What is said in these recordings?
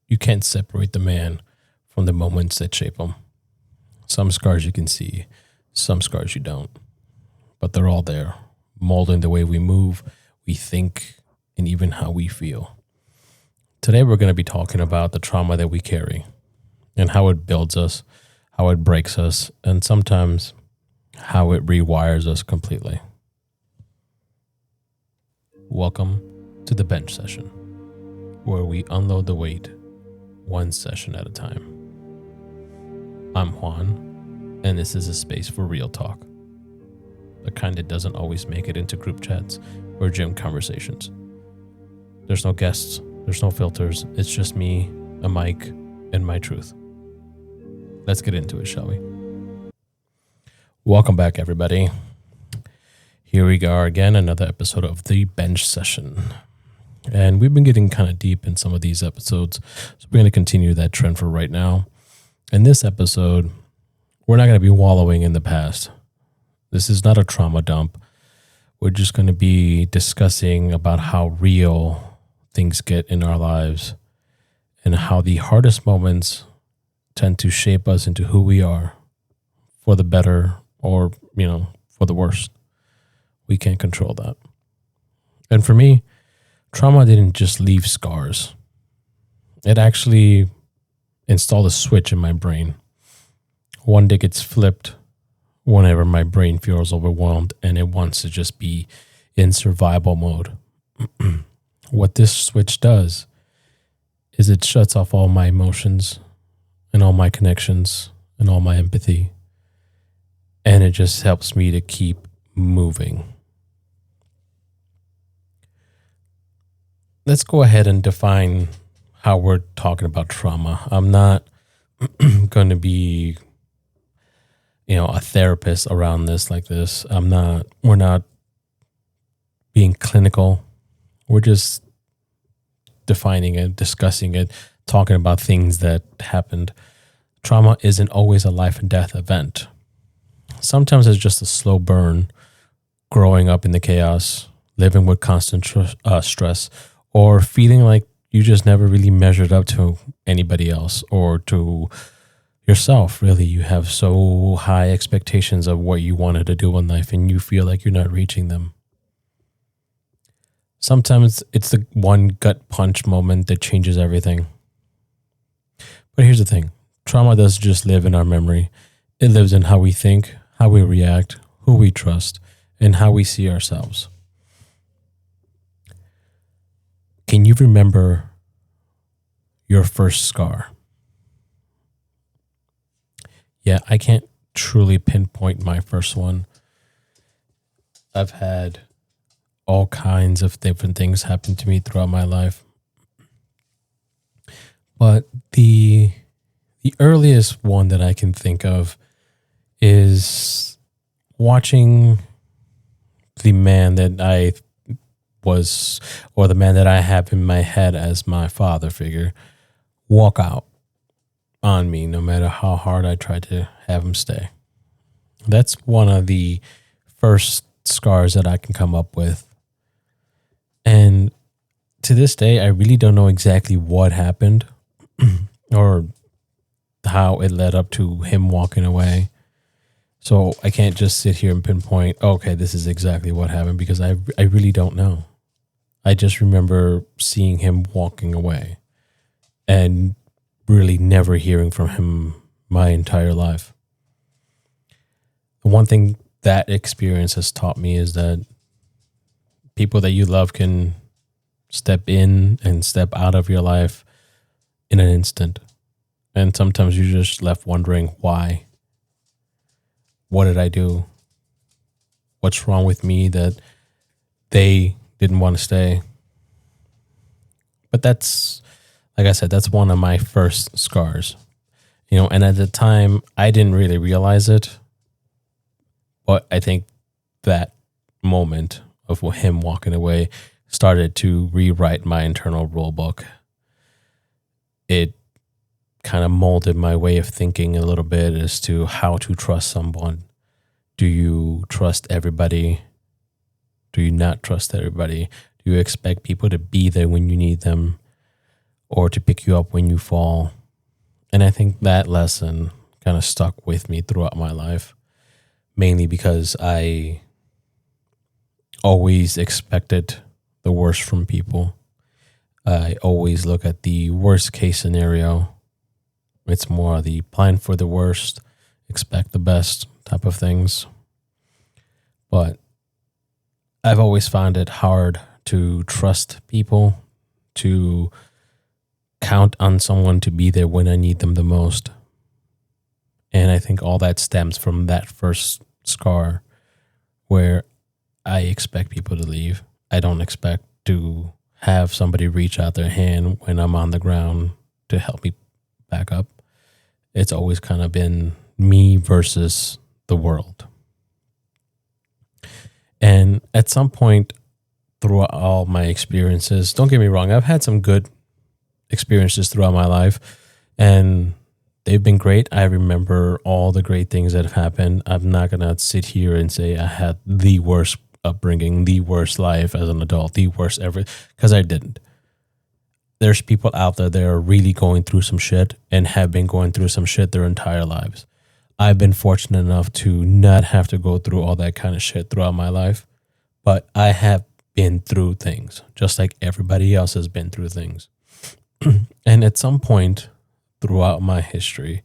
You can't separate the man from the moments that shape him. Some scars you can see, some scars you don't. But they're all there, molding the way we move, we think, and even how we feel. Today we're going to be talking about the trauma that we carry and how it builds us, how it breaks us, and sometimes how it rewires us completely. Welcome to the bench session, where we unload the weight one session at a time. I'm Juan, and this is a space for real talk, the kind that doesn't always make it into group chats or gym conversations. There's no guests, there's no filters, it's just me, a mic, and my truth. Let's get into it, shall we? Welcome back, everybody. Here we are again, another episode of the bench session. And we've been getting kind of deep in some of these episodes, so we're going to continue that trend for right now. In this episode, we're not going to be wallowing in the past. This is not a trauma dump. We're just going to be discussing about how real things get in our lives and how the hardest moments tend to shape us into who we are, for the better or, for the worst. We can't control that. And for me, trauma didn't just leave scars. It actually installed a switch in my brain. One day gets flipped whenever my brain feels overwhelmed and it wants to just be in survival mode. What this switch does is it shuts off all my emotions and all my connections and all my empathy. And it just helps me to keep moving. Let's go ahead and define how we're talking about trauma. I'm not going to be, a therapist around this like this. We're not being clinical. We're just defining it, discussing it, talking about things that happened. Trauma isn't always a life and death event. Sometimes it's just a slow burn, growing up in the chaos, living with constant stress, or feeling like you just never really measured up to anybody else or to yourself. Really, you have so high expectations of what you wanted to do in life and you feel like you're not reaching them. Sometimes it's the one gut punch moment that changes everything. But here's the thing. Trauma doesn't just live in our memory. It lives in how we think, how we react, who we trust, and how we see ourselves. Can you remember your first scar? Yeah, I can't truly pinpoint my first one. I've had all kinds of different things happen to me throughout my life. But the earliest one that I can think of is watching the man that I was, or the man that I have in my head as my father figure, walk out on me no matter how hard I tried to have him stay. That's one of the first scars that I can come up with. And to this day, I really don't know exactly what happened or how it led up to him walking away. So I can't just sit here and pinpoint, okay, this is exactly what happened, because I really don't know. I just remember seeing him walking away and really never hearing from him my entire life. The one thing that experience has taught me is that people that you love can step in and step out of your life in an instant. And sometimes you're just left wondering why. What did I do? What's wrong with me that they didn't want to stay? But that's, like I said, that's one of my first scars. And at the time, I didn't really realize it. But I think that moment of him walking away started to rewrite my internal rule book. It kind of molded my way of thinking a little bit as to how to trust someone. Do you trust everybody? Do you not trust everybody? Do you expect people to be there when you need them? or to pick you up when you fall. And I think that lesson kind of stuck with me throughout my life, mainly because I always expected the worst from people. I always look at the worst case scenario. It's more the plan for the worst, expect the best type of things. But I've always found it hard to trust people, to count on someone to be there when I need them the most. And I think all that stems from that first scar where I expect people to leave. I don't expect to have somebody reach out their hand when I'm on the ground to help me back up. It's always kind of been me versus the world. And at some point throughout all my experiences, don't get me wrong, I've had some good experiences throughout my life, and they've been great. I remember all the great things that have happened. I'm not going to sit here and say I had the worst upbringing, the worst life as an adult, the worst ever, because I didn't. There's people out there that are really going through some shit and have been going through some shit their entire lives. I've been fortunate enough to not have to go through all that kind of shit throughout my life, but I have been through things just like everybody else has been through things. And at some point throughout my history,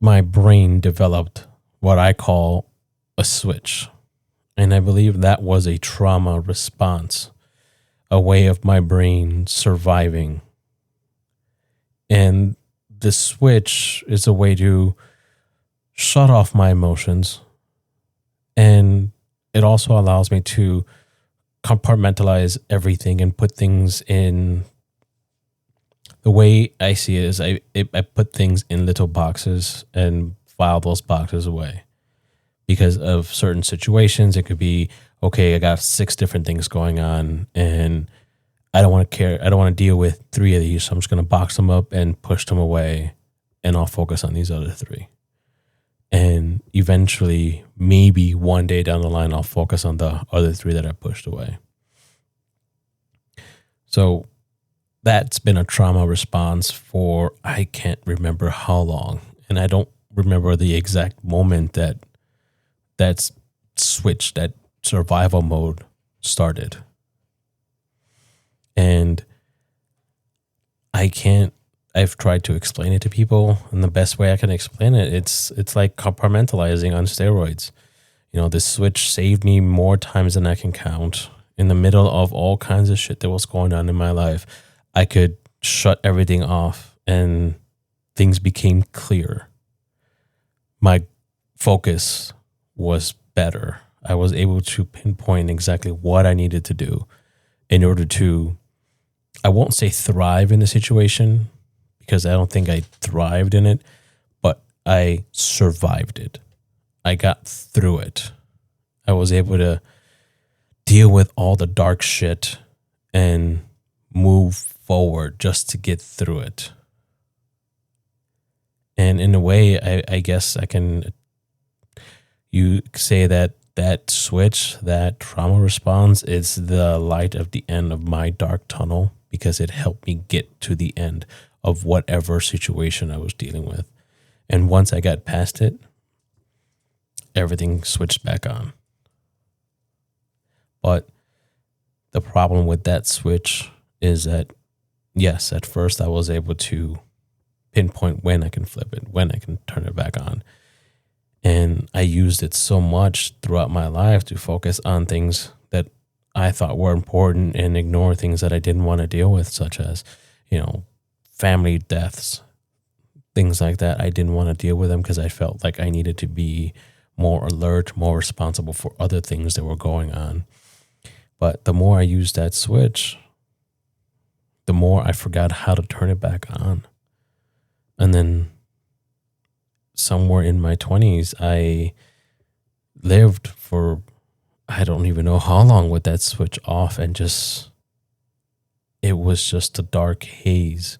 my brain developed what I call a switch. And I believe that was a trauma response, a way of my brain surviving. And the switch is a way to shut off my emotions. And it also allows me to compartmentalize everything and put things in. The way I see it is I put things in little boxes and file those boxes away. Because of certain situations, it could be, okay, I got 6 different things going on and I don't want to care. I don't want to deal with 3 of these. So I'm just going to box them up and push them away, and I'll focus on these other 3. And eventually, maybe one day down the line, I'll focus on the other 3 that I pushed away. So that's been a trauma response for I can't remember how long. And I don't remember the exact moment that switch, that survival mode started. And I've tried to explain it to people, and the best way I can explain it, it's like compartmentalizing on steroids. You know, this switch saved me more times than I can count. In the middle of all kinds of shit that was going on in my life, I could shut everything off and things became clear. My focus was better. I was able to pinpoint exactly what I needed to do in order to, I won't say thrive in the situation, because I don't think I thrived in it, but I survived it. I got through it. I was able to deal with all the dark shit and move forward just to get through it. And in a way, I guess you say that switch, that trauma response, is the light at the end of my dark tunnel, because it helped me get to the end of whatever situation I was dealing with. And once I got past it, everything switched back on. But the problem with that switch is that, yes, at first I was able to pinpoint when I can flip it, when I can turn it back on. And I used it so much throughout my life to focus on things that I thought were important and ignore things that I didn't want to deal with, such as, family deaths, things like that. I didn't want to deal with them because I felt like I needed to be more alert, more responsible for other things that were going on. But the more I used that switch, the more I forgot how to turn it back on. And then somewhere in my 20s, I lived for, I don't even know how long, with that switch off, and it was just a dark haze.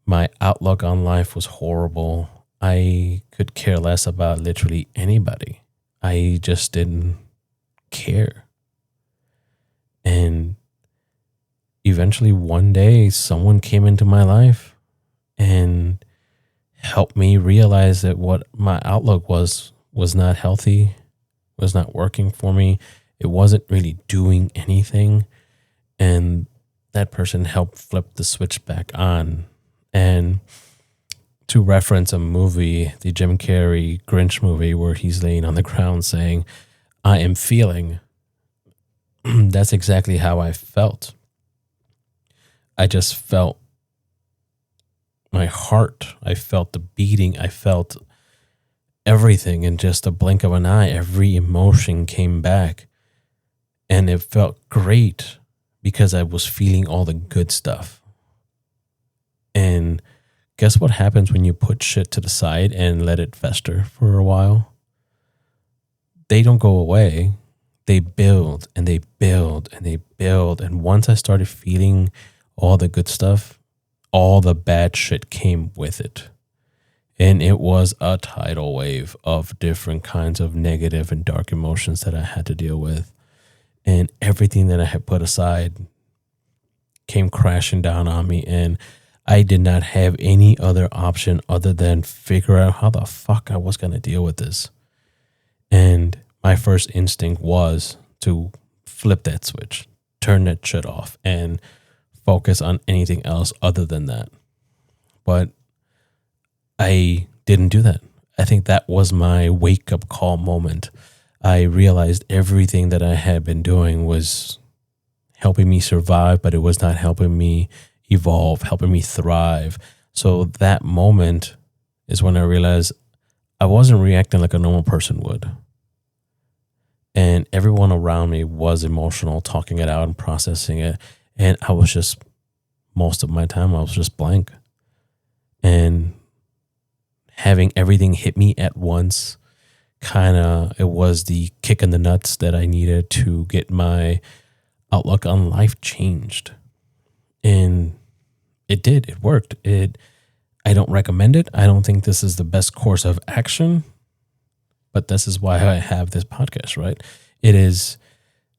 My outlook on life was horrible. I could care less about literally anybody. I just didn't care. And eventually one day someone came into my life and helped me realize that what my outlook was not healthy, was not working for me. It wasn't really doing anything. And that person helped flip the switch back on. And to reference a movie, the Jim Carrey Grinch movie, where he's laying on the ground saying, "I am feeling," that's exactly how I felt. I just felt my heart. I felt the beating. I felt everything in just a blink of an eye. Every emotion came back. And it felt great because I was feeling all the good stuff. And guess what happens when you put shit to the side and let it fester for a while? They don't go away. They build and they build and they build. And once I started feeling all the good stuff, all the bad shit came with it. And it was a tidal wave of different kinds of negative and dark emotions that I had to deal with. And everything that I had put aside came crashing down on me. And I did not have any other option other than figure out how the fuck I was going to deal with this. And my first instinct was to flip that switch, turn that shit off, and focus on anything else other than that. But I didn't do that. I think that was my wake up call moment. I realized everything that I had been doing was helping me survive, but it was not helping me evolve, helping me thrive. So that moment is when I realized I wasn't reacting like a normal person would. And everyone around me was emotional, talking it out and processing it. And I was just, most of my time, I was just blank. And having everything hit me at once, it was the kick in the nuts that I needed to get my outlook on life changed. And it did. It worked. I don't recommend it. I don't think this is the best course of action, but this is why I have this podcast, right? It is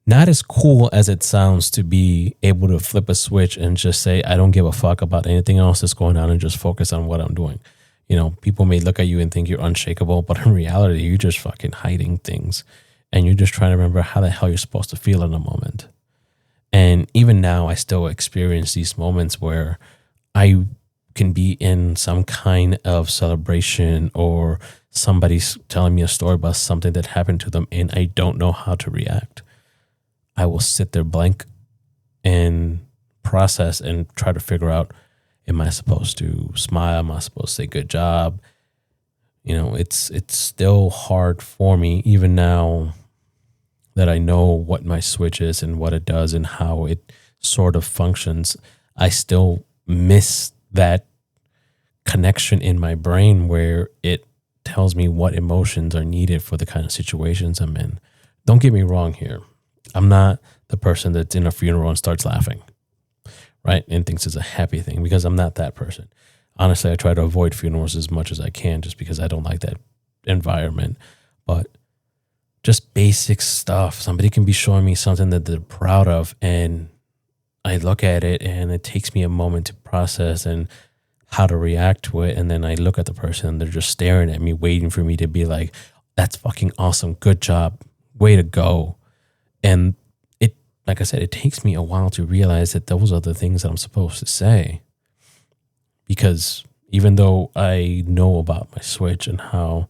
not as cool as it sounds to be able to flip a switch and just say, I don't give a fuck about anything else that's going on and just focus on what I'm doing. You know, people may look at you and think you're unshakable, but in reality, you're just fucking hiding things. And you're just trying to remember how the hell you're supposed to feel in a moment. And even now, I still experience these moments where I can be in some kind of celebration or somebody's telling me a story about something that happened to them and I don't know how to react. I will sit there blank and process and try to figure out, am I supposed to smile? Am I supposed to say good job? You know, it's still hard for me, even now that I know what my switch is and what it does and how it sort of functions. I still miss that connection in my brain where it tells me what emotions are needed for the kind of situations I'm in. Don't get me wrong here. I'm not the person that's in a funeral and starts laughing, right? And thinks it's a happy thing, because I'm not that person. Honestly, I try to avoid funerals as much as I can just because I don't like that environment. But just basic stuff. Somebody can be showing me something that they're proud of, and I look at it and it takes me a moment to process and how to react to it. And then I look at the person and they're just staring at me, waiting for me to be like, that's fucking awesome. Good job. Way to go. And it, like I said, it takes me a while to realize that those are the things that I'm supposed to say. Because even though I know about my switch and how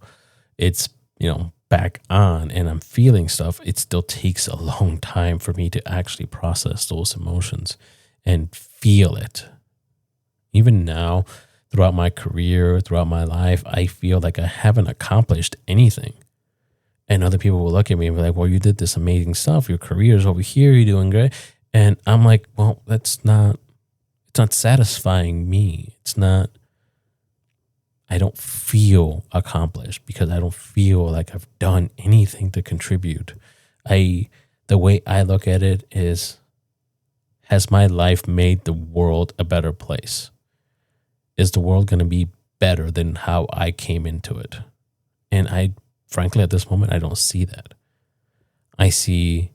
it's, you know, back on and I'm feeling stuff, it still takes a long time for me to actually process those emotions and feel it. Even now, throughout my career, throughout my life, I feel like I haven't accomplished anything. And other people will look at me and be like, well, you did this amazing stuff. Your career's over here. You're doing great. And I'm like, well, it's not satisfying me. I don't feel accomplished because I don't feel like I've done anything to contribute. The way I look at it is, has my life made the world a better place? Is the world going to be better than how I came into it? And frankly, at this moment, I don't see that. I see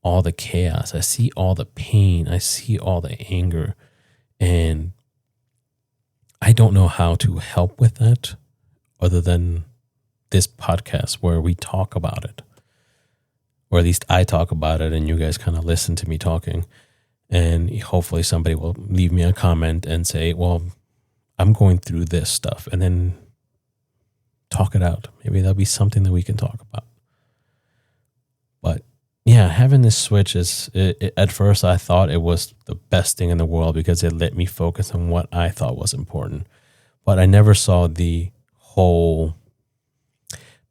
all the chaos. I see all the pain. I see all the anger. And I don't know how to help with that other than this podcast where we talk about it. Or at least I talk about it and you guys kind of listen to me talking. And hopefully somebody will leave me a comment and say, well, I'm going through this stuff. And then talk it out. Maybe that'll be something that we can talk about. But yeah, having this switch at first I thought it was the best thing in the world because it let me focus on what I thought was important. But I never saw the whole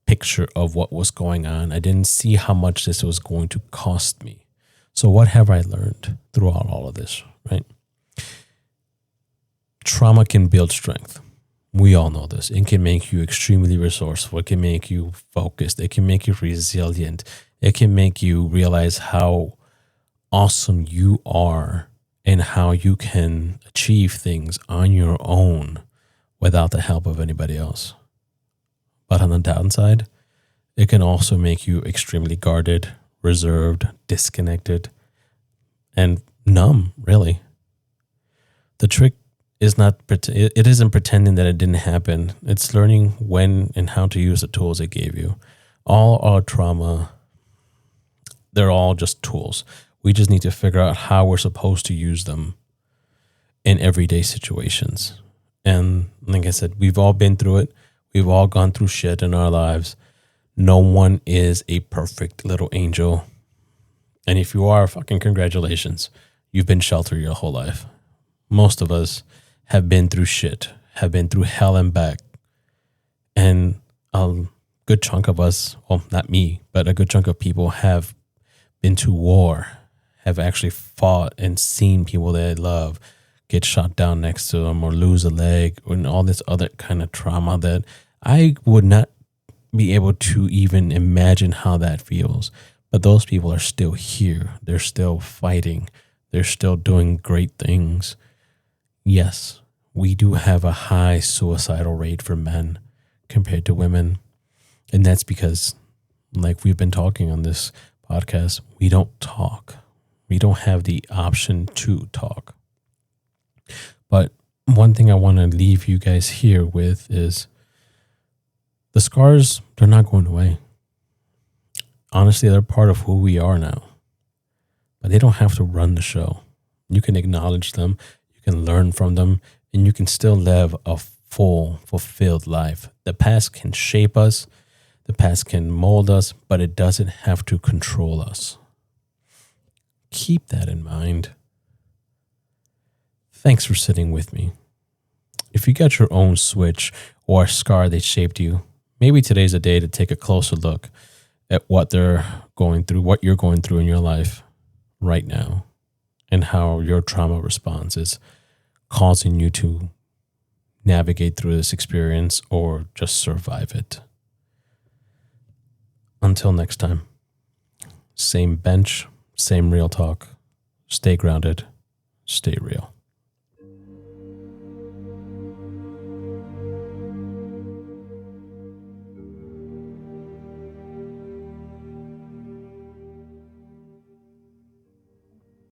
picture of what was going on. I didn't see how much this was going to cost me. So what have I learned throughout all of this, right? Trauma can build strength. We all know this. It can make you extremely resourceful. It can make you focused. It can make you resilient. It can make you realize how awesome you are and how you can achieve things on your own without the help of anybody else. But on the downside, it can also make you extremely guarded, reserved, disconnected, and numb, really. The trick is it isn't pretending that it didn't happen. It's learning when and how to use the tools it gave you. All our trauma, they're all just tools. We just need to figure out how we're supposed to use them in everyday situations. And like I said, we've all been through it. We've all gone through shit in our lives. No one is a perfect little angel. And if you are, fucking congratulations. You've been sheltered your whole life. Most of us have been through shit, have been through hell and back. And a good chunk of us, well, not me, but a good chunk of people have been to war, have actually fought and seen people they love get shot down next to them or lose a leg and all this other kind of trauma that I would not be able to even imagine how that feels. But those people are still here. They're still fighting. They're still doing great things. Yes, we do have a high suicidal rate for men compared to women. And that's because, like we've been talking on this podcast, we don't talk. We don't have the option to talk. But one thing I want to leave you guys here with is the scars, they're not going away. Honestly, they're part of who we are now. But they don't have to run the show. You can acknowledge them, you can learn from them, and you can still live a full, fulfilled life. The past can shape us, the past can mold us, but it doesn't have to control us. Keep that in mind. Thanks for sitting with me. If you got your own switch or a scar that shaped you, maybe today's a day to take a closer look at what they're going through, what you're going through in your life right now, and how your trauma response is causing you to navigate through this experience or just survive it. Until next time, same bench, same real talk. Stay grounded, stay real.